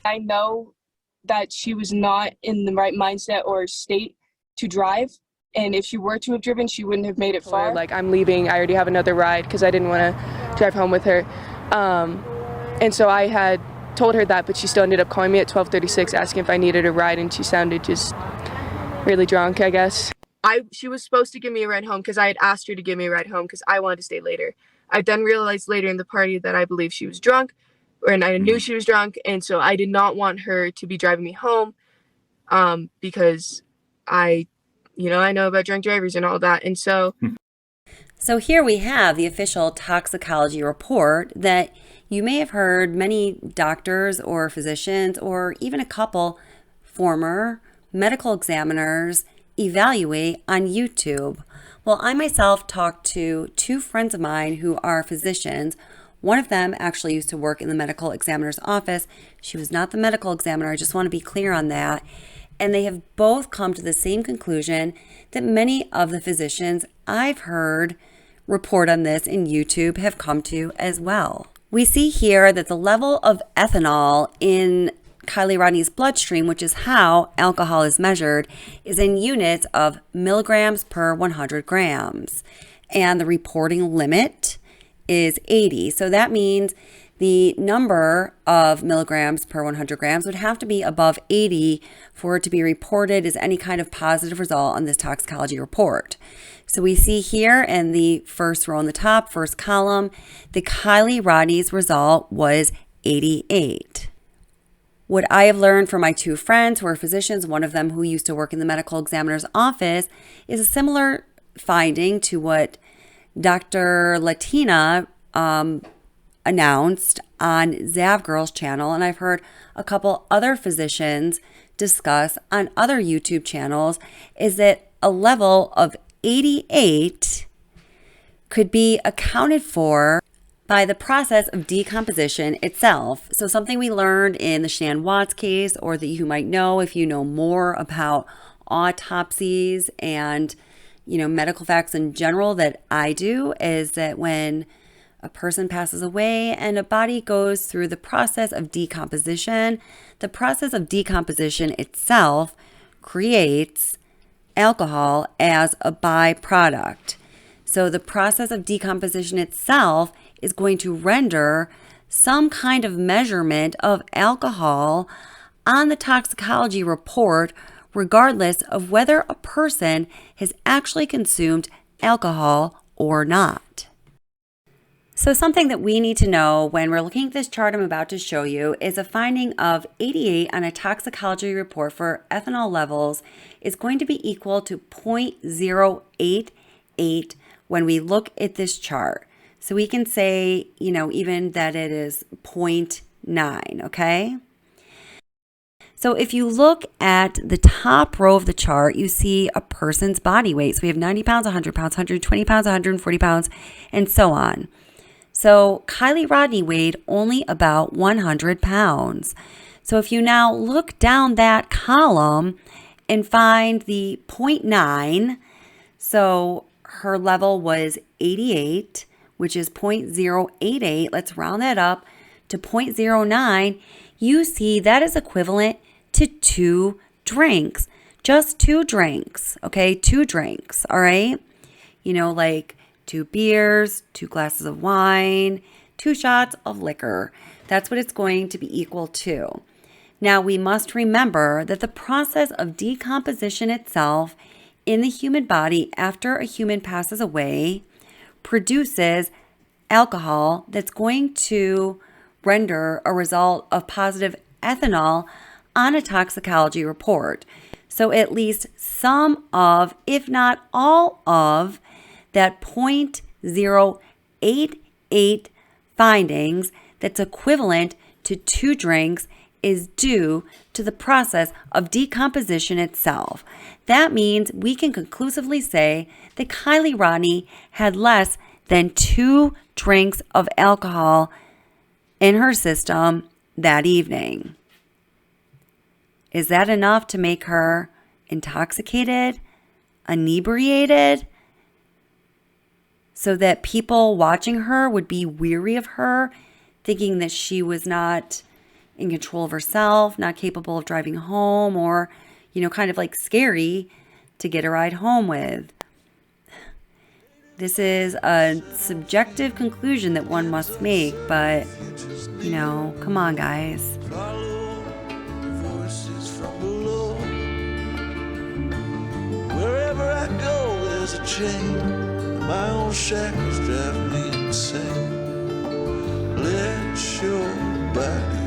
I know that she was not in the right mindset or state to drive. And if she were to have driven, she wouldn't have made it far. Like, I'm leaving. I already have another ride because I didn't want to drive home with her. And so I had told her that, but she still ended up calling me at 12:36 asking if I needed a ride, and she sounded just really drunk, I guess. She was supposed to give me a ride home because I had asked her to give me a ride home because I wanted to stay later. I then realized later in the party that I believe she was drunk, and I knew she was drunk, and so I did not want her to be driving me home, because I know about drunk drivers and all that, and so. So here we have the official toxicology report that you may have heard many doctors or physicians or even a couple former medical examiners evaluate on YouTube. Well, I myself talked to two friends of mine who are physicians. One of them actually used to work in the medical examiner's office. She was not the medical examiner. I just want to be clear on that. And they have both come to the same conclusion that many of the physicians I've heard report on this in YouTube have come to as well. We see here that the level of ethanol in Kiely Rodni's bloodstream, which is how alcohol is measured, is in units of milligrams per 100 grams. And the reporting limit is 80. So that means the number of milligrams per 100 grams would have to be above 80 for it to be reported as any kind of positive result on this toxicology report. So we see here in the first row on the top, first column, the Kiely Rodni's result was 88. What I have learned from my two friends who are physicians, one of them who used to work in the medical examiner's office, is a similar finding to what Dr. Latina announced on Zav Girl's channel, and I've heard a couple other physicians discuss on other YouTube channels, is that a level of 88 could be accounted for by the process of decomposition itself. So something we learned in the Shan Watts case, or that you might know if you know more about autopsies and medical facts in general that I do, is that when a person passes away and a body goes through the process of decomposition, the process of decomposition itself creates alcohol as a byproduct. So the process of decomposition itself is going to render some kind of measurement of alcohol on the toxicology report, regardless of whether a person has actually consumed alcohol or not. So something that we need to know when we're looking at this chart I'm about to show you is a finding of 88 on a toxicology report for ethanol levels is going to be equal to 0.088 when we look at this chart. So we can say, even that it is 0.9, okay? So if you look at the top row of the chart, you see a person's body weight. So we have 90 pounds, 100 pounds, 120 pounds, 140 pounds, and so on. So Kiely Rodni weighed only about 100 pounds. So if you now look down that column and find the 0.9, so her level was 88, which is 0.088. Let's round that up to 0.09. You see that is equivalent to 2 drinks, just 2 drinks, okay? 2 drinks, all right? Like 2 beers, 2 glasses of wine, 2 shots of liquor. That's what it's going to be equal to. Now, we must remember that the process of decomposition itself in the human body after a human passes away produces alcohol that's going to render a result of positive ethanol on a toxicology report. So at least some of, if not all of, that 0.088 findings that's equivalent to 2 drinks is due to the process of decomposition itself. That means we can conclusively say that Kiely Rodni had less than 2 drinks of alcohol in her system that evening. Is that enough to make her intoxicated, inebriated, so that people watching her would be weary of her, thinking that she was not in control of herself, not capable of driving home, or, kind of like scary to get a ride home with. This is a subjective conclusion that one must make, but, come on, guys. Wherever I go, there's a chain. My own shackles drive me insane. Let your body